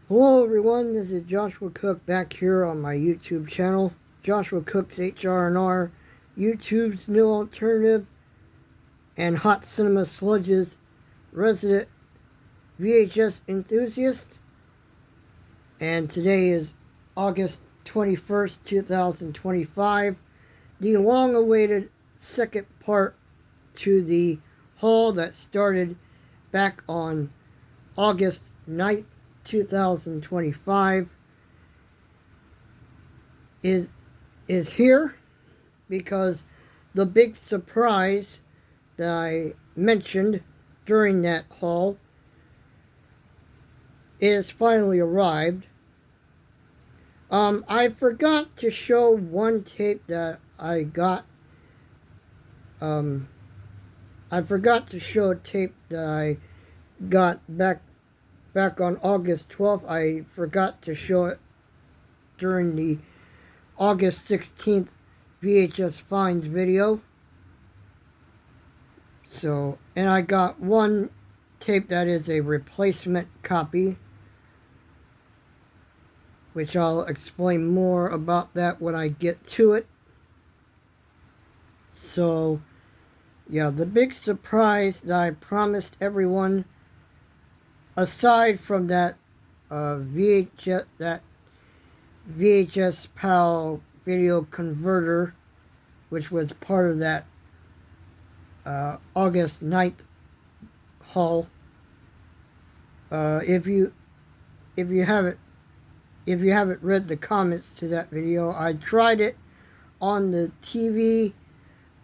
Hello everyone, this is Joshua Cook back here on my YouTube channel, Joshua Cook's HR&R, YouTube's new alternative and Hot Cinema Sludge's resident VHS enthusiast. And today is August 21st, 2025, the long-awaited second part to the haul that started back on August 9th, 2025 is here, because the big surprise that I mentioned during that haul is finally arrived. I forgot to show one tape that I got. I forgot to show a tape that I got back on August 12th. I forgot to show it during the August 16th VHS Finds video. So, and I got one tape that is a replacement copy, which I'll explain more about that when I get to it. So, yeah, the big surprise that I promised everyone, aside from that VHS PAL video converter, which was part of that August 9th haul. If you haven't read the comments to that video, I tried it on the TV,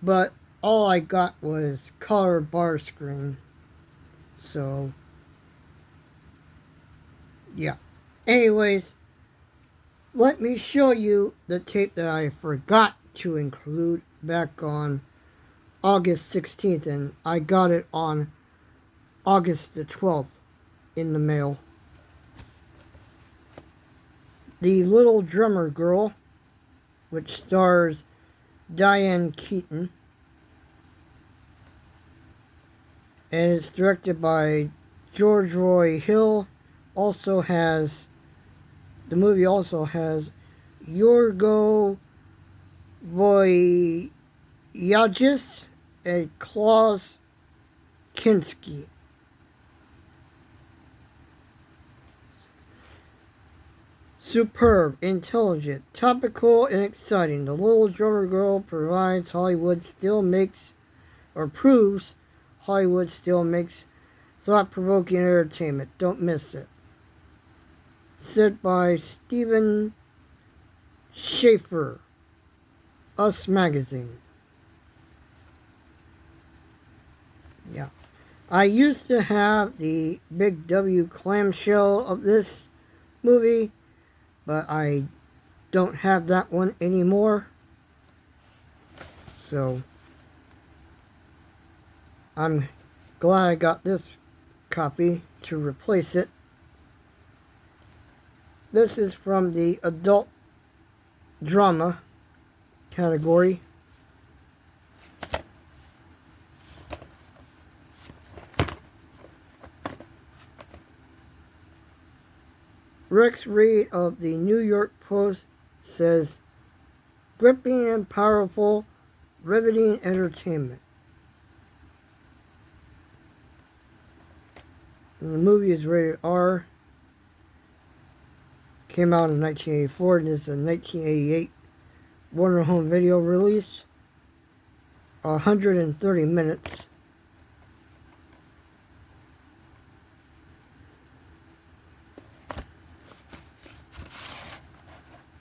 but all I got was color bar screen. So yeah. Anyways, let me show you the tape that I forgot to include back on August 16th, and I got it on August the 12th in the mail. The Little Drummer Girl, which stars Diane Keaton, and it's directed by George Roy Hill. The movie also has Yorgo Voyagis and Klaus Kinski. Superb, intelligent, topical, and exciting, The Little Drummer Girl proves Hollywood still makes thought-provoking entertainment. Don't miss it. Said by Stephen Schaefer, Us Magazine. Yeah. I used to have the Big W clamshell of this movie, but I don't have that one anymore. So I'm glad I got this copy to replace it. This is from the adult drama category. Rex Reed of the New York Post says, gripping and powerful, riveting entertainment. And the movie is rated R. Came out in 1984, and this is a 1988 Warner Home Video release. 130 minutes.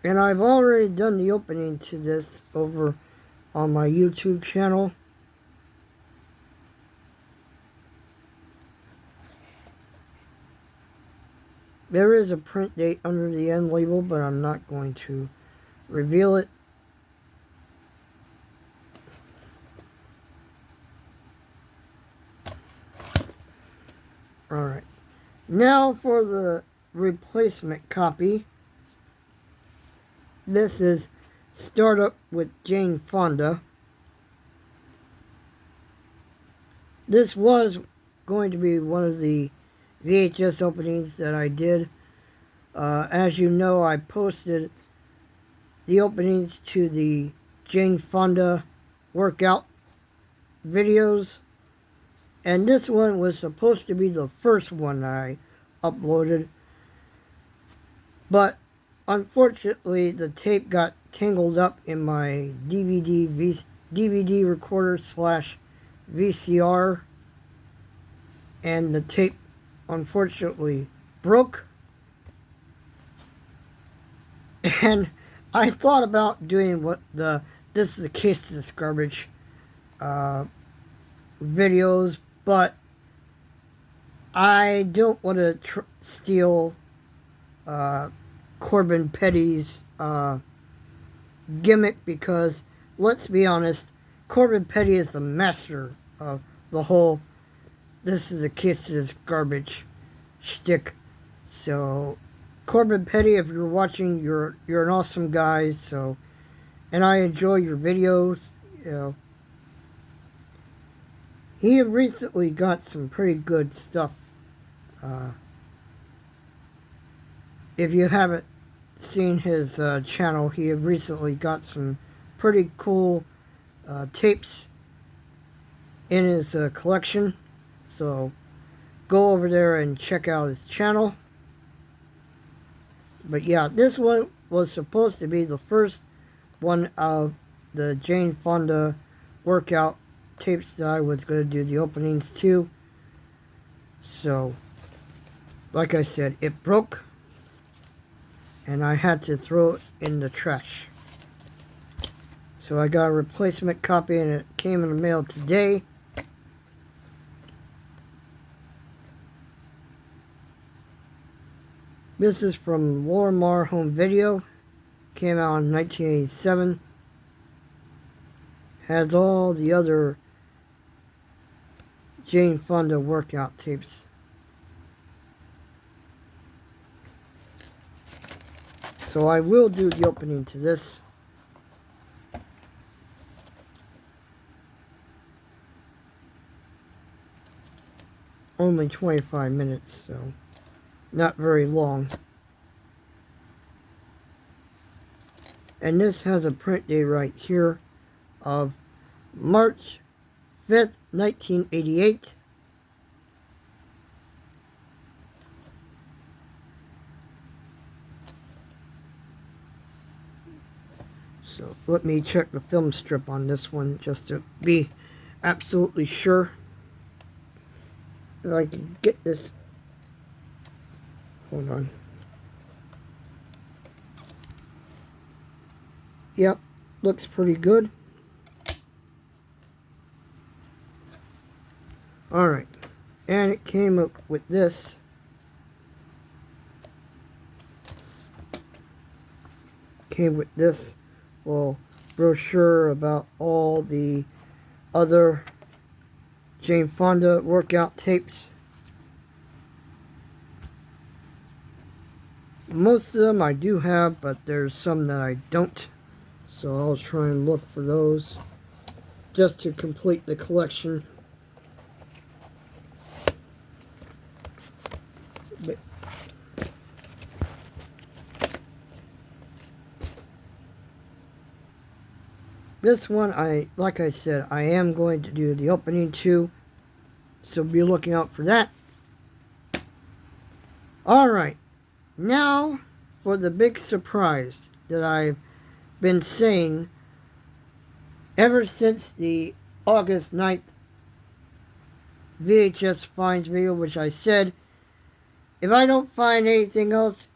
And I've already done the opening to this over on my YouTube channel. There is a print date under the end label, but I'm not going to reveal it. Alright. Now for the replacement copy. This is Startup with Jane Fonda. This was going to be one of the VHS openings that I did As you know, I posted the openings to the Jane Fonda workout videos, and this one was supposed to be the first one I uploaded, but unfortunately the tape got tangled up in my DVD recorder slash VCR, and the tape unfortunately broke. And I thought about doing this is the case of this garbage videos, but I don't want to steal Corbin Petty's gimmick, because let's be honest, Corbin Petty is the master of the whole this is the case of this garbage shtick. So Corbin Petty, if you're watching, you're an awesome guy. So, and I enjoy your videos. You know, he recently got some pretty good stuff. If you haven't seen his channel, he recently got some pretty cool tapes in his collection. So go over there and check out his channel. But yeah, this one was supposed to be the first one of the Jane Fonda workout tapes that I was going to do the openings to. So, like I said, it broke, and I had to throw it in the trash. So I got a replacement copy, and it came in the mail today. This is from Lorimar Home Video. Came out in 1987. Has all the other Jane Fonda workout tapes. So I will do the opening to this. Only 25 minutes, so not very long. And this has a print date right here of March 5th, 1988. So let me check the film strip on this one just to be absolutely sure. If I can get this. Hold on. Yep, looks pretty good. Alright, and it came up with this. Came with this little brochure about all the other Jane Fonda workout tapes. Most of them I do have, but there's some that I don't. So I'll try and look for those just to complete the collection. But this one, like I said, I am going to do the opening to, so be looking out for that. Alright, now for the big surprise that I've been saying ever since the August 9th VHS finds video, which I said, if I don't find anything else,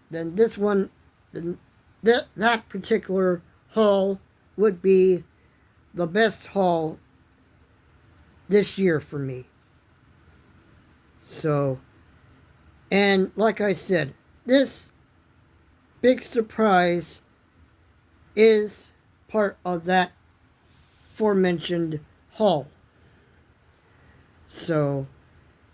then this one, that particular haul would be the best haul this year for me. So, and like I said, this big surprise is part of that aforementioned haul. So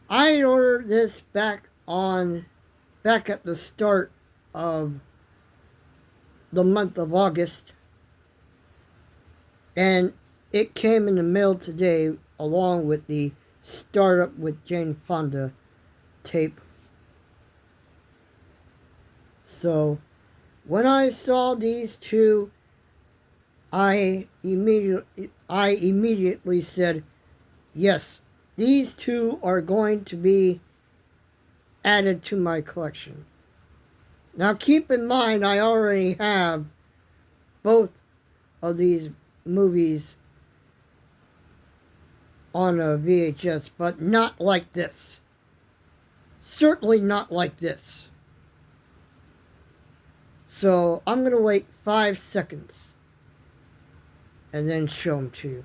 I ordered this back at the start of the month of August, and it came in the mail today along with the Startup with Jane Fonda tape. So when I saw these two, I immediately said, yes, these two are going to be added to my collection. Now keep in mind, I already have both of these movies on a VHS, but not like this. Certainly not like this. So I'm going to wait 5 seconds and then show them to you.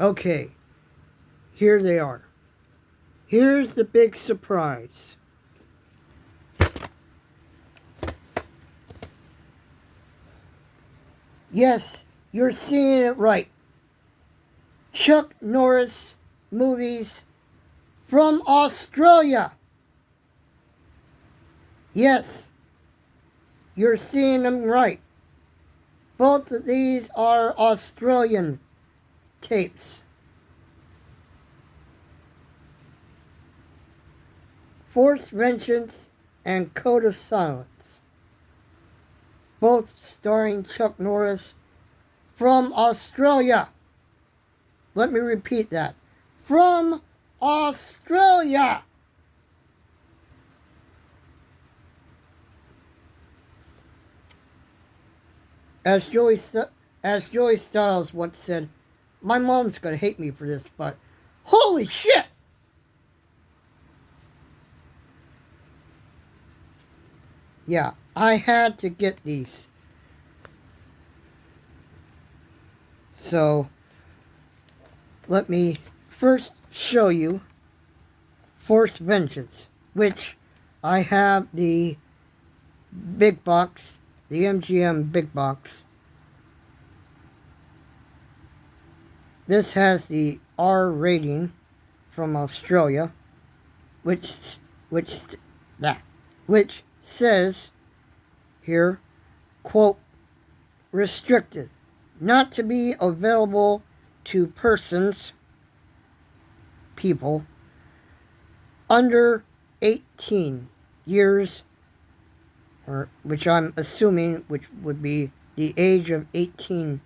Okay, here they are. Here's the big surprise. Yes, you're seeing it right. Chuck Norris movies from Australia. Yes, you're seeing them right. Both of these are Australian tapes. Forced Vengeance and Code of Silence. Both starring Chuck Norris from Australia. Let me repeat that. From Australia. As Joey Styles once said, my mom's going to hate me for this, but holy shit! Yeah, I had to get these. So, let me first show you Forced Vengeance, which I have the big box, the MGM big box. This has the R rating from Australia, which says here, quote, restricted, not to be available to people under 18 years, or which I'm assuming which would be the age of 18,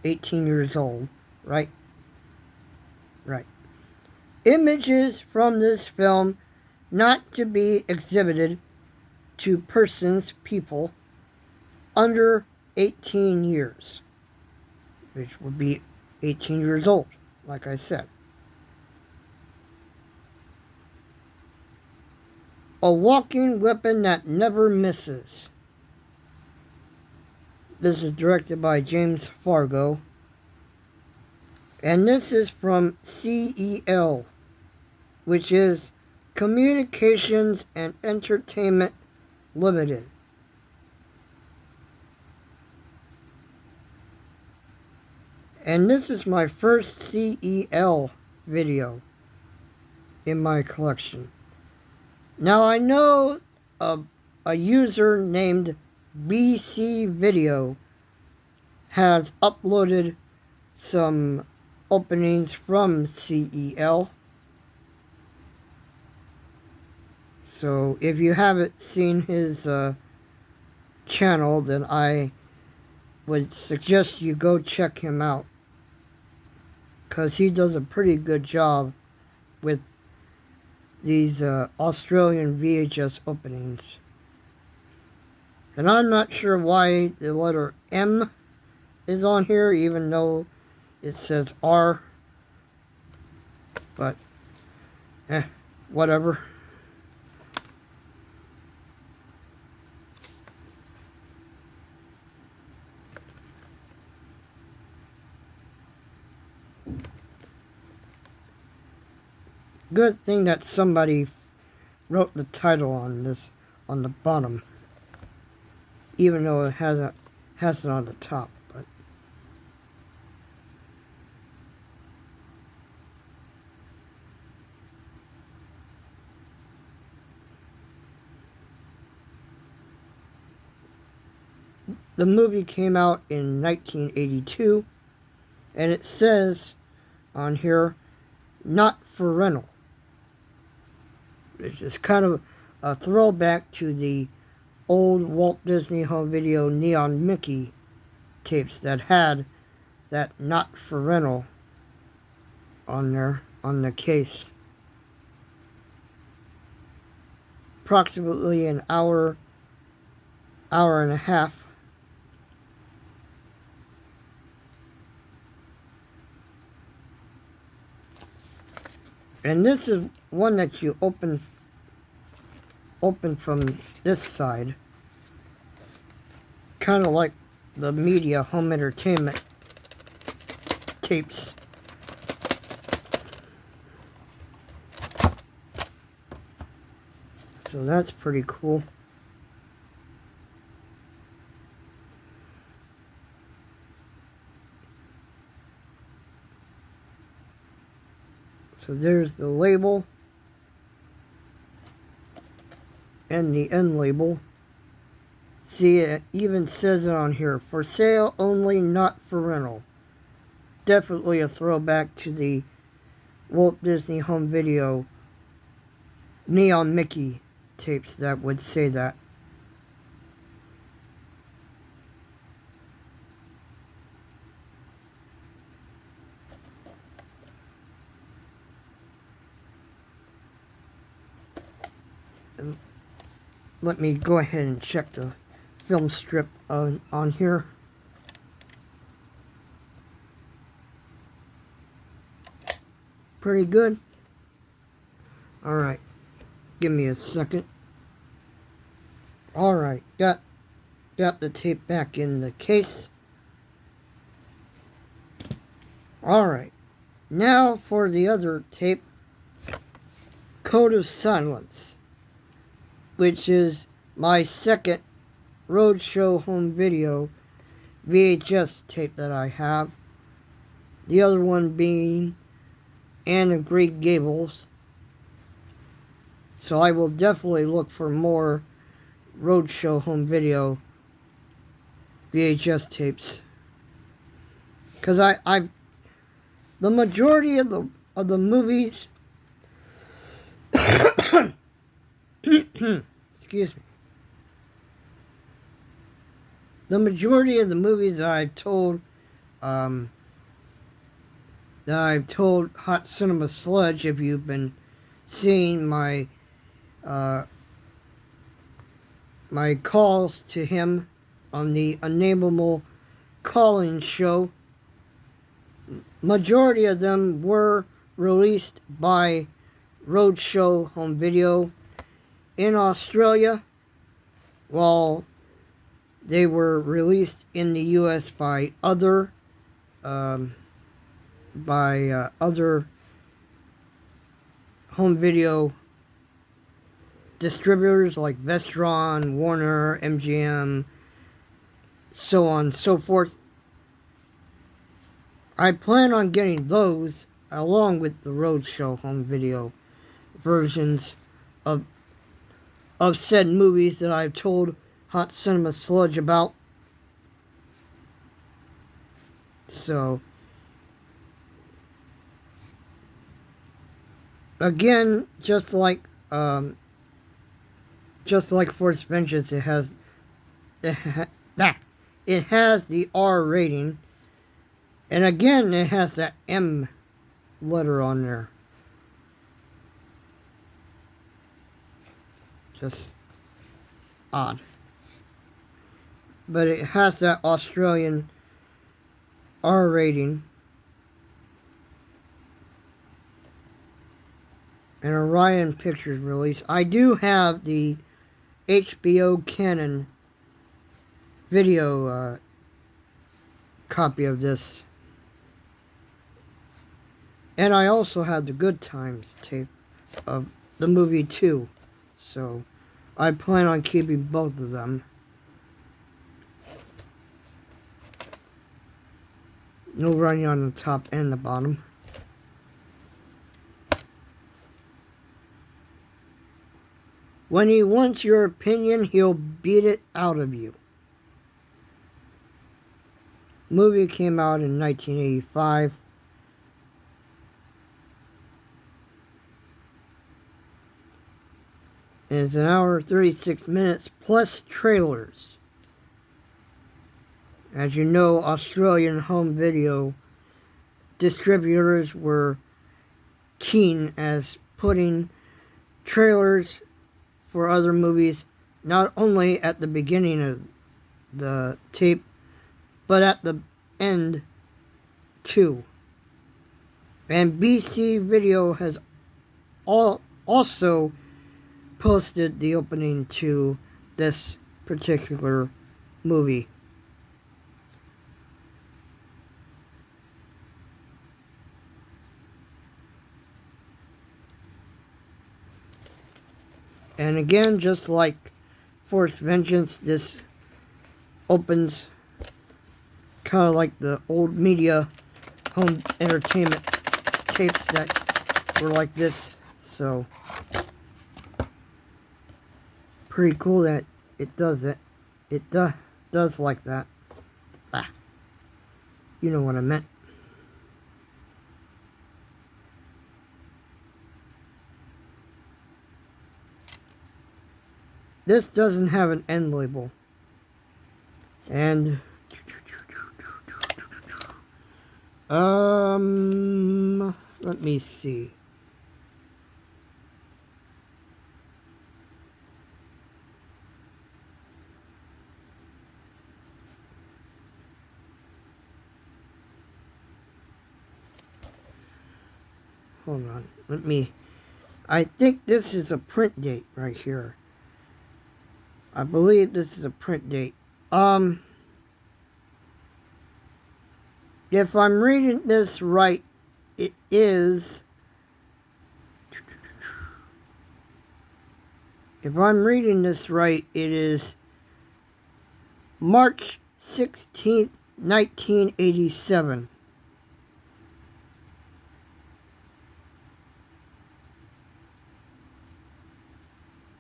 18 years old, right? Right. Images from this film not to be exhibited to people under 18 years, which would be 18 years old, like I said. A walking weapon that never misses. This is directed by James Fargo. And this is from CEL, which is Communications and Entertainment Limited. And this is my first CEL video in my collection. Now I know a user named BC Video has uploaded some openings from CEL. So if you haven't seen his channel, then I would suggest you go check him out, because he does a pretty good job with these Australian VHS openings. And I'm not sure why the letter M is on here, even though it says R. But, whatever. Good thing that somebody wrote the title on this on the bottom, even though it has it on the top. But the movie came out in 1982, and it says on here, Not for Rental. It's just kind of a throwback to the old Walt Disney Home Video Neon Mickey tapes that had that Not for Rental on there, on the case. Approximately an hour and a half. And this is one that you open from this side. Kind of like the media home entertainment tapes. So that's pretty cool. So there's the label and the end label. See, it even says it on here, for sale only, not for rental. Definitely a throwback to the Walt Disney Home Video Neon Mickey tapes that would say that. And let me go ahead and check the film strip on here. Pretty good. Alright, give me a second. Alright, got the tape back in the case. Alright, now for the other tape, Code of Silence, which is my second Roadshow home video VHS tape that I have. The other one being Anne of Green Gables. So I will definitely look for more Roadshow home video VHS tapes, because I the majority of the movies excuse me, the majority of the movies that I've told Hot Cinema Sludge, if you've been seeing my my calls to him on the Unnameable Calling show, majority of them were released by Roadshow home video in Australia, while they were released in the US by other other home video distributors like Vestron, Warner, MGM, so on and so forth. I plan on getting those along with the Roadshow home video versions of said movies that I've told Hot Cinema Sludge about. So again, just like Force Vengeance, it has the R rating, and again it has that M letter on there. Just odd, but it has that Australian R rating. And Orion Pictures release. I do have the HBO Canon video copy of this. And I also have the Good Times tape of the movie too. So I plan on keeping both of them. No running on the top and the bottom. When he wants your opinion, he'll beat it out of you. Movie came out in 1985. It's an hour 36 minutes plus trailers. As you know, Australian home video distributors were keen as putting trailers for other movies not only at the beginning of the tape, but at the end too. And BC Video has also posted the opening to this particular movie. And again, just like Force Vengeance, this opens kind of like the old media home entertainment tapes that were like this. So pretty cool that it does it. It does like that. Ah, you know what I meant. This doesn't have an end label. And let me see. Hold on. I think this is a print date right here. I believe this is a print date. If I'm reading this right, it is... If I'm reading this right, it is March 16th, 1987.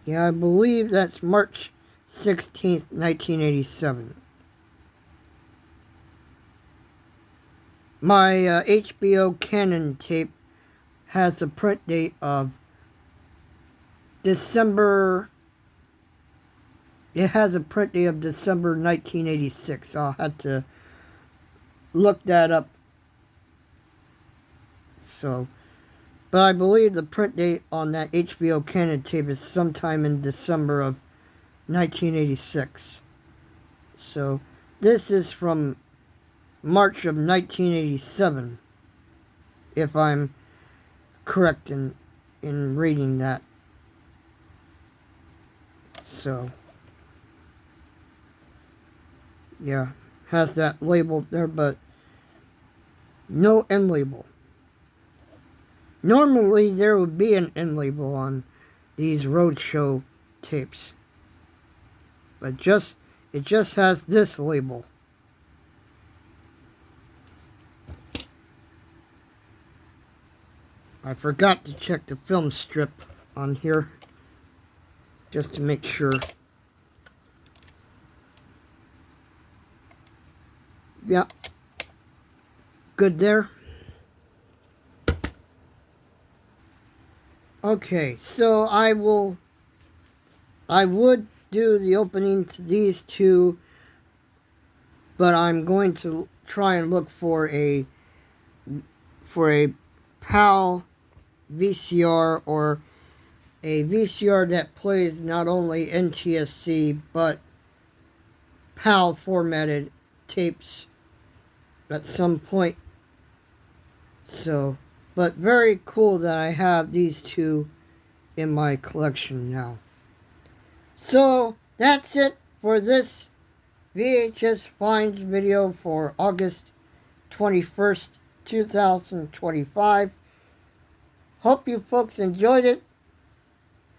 Yeah, I believe that's March 16th, 1987. My HBO Canon tape has a print date of December. It has a print date of December 1986. I'll have to look that up. So, but I believe the print date on that HBO Canon tape is sometime in December of 1986. So, this is from March of 1987, if I'm correct in reading that. So, yeah, has that label there, but no end label. Normally, there would be an end label on these Roadshow tapes, but it just has this label. I forgot to check the film strip on here, just to make sure. Yeah, good there. Okay, so I would do the opening to these two, but I'm going to try and look for a PAL VCR, or a VCR that plays not only NTSC but PAL formatted tapes at some point. So, but very cool that I have these two in my collection now. So that's it for this VHS finds video for August 21st, 2025. Hope you folks enjoyed it,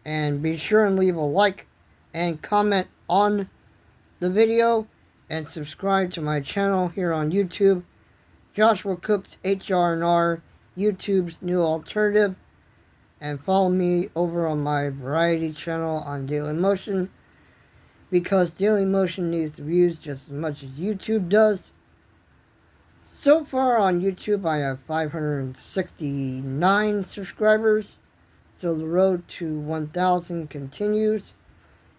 and be sure and leave a like and comment on the video, and subscribe to my channel here on YouTube, Joshua Cooks HR&R, YouTube's new alternative, and follow me over on my variety channel on Dailymotion, because Dailymotion needs the views just as much as YouTube does. So far on YouTube, I have 569 subscribers. so the road to 1,000 continues.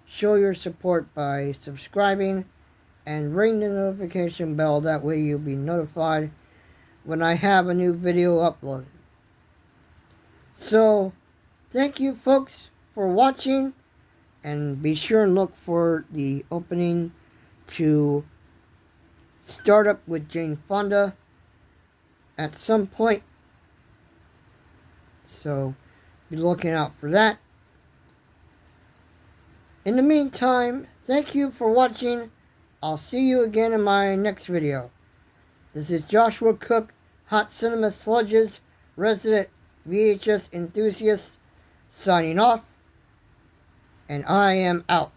Show your support by subscribing and ring the notification bell. That way you'll be notified when I have a new video uploaded. So, thank you folks for watching, and be sure and look for the opening to Startup with Jane Fonda at some point. So, be looking out for that. In the meantime, thank you for watching. I'll see you again in my next video. This is Joshua Cook, Hot Cinema Sludges, resident VHS enthusiast, signing off, and I am out.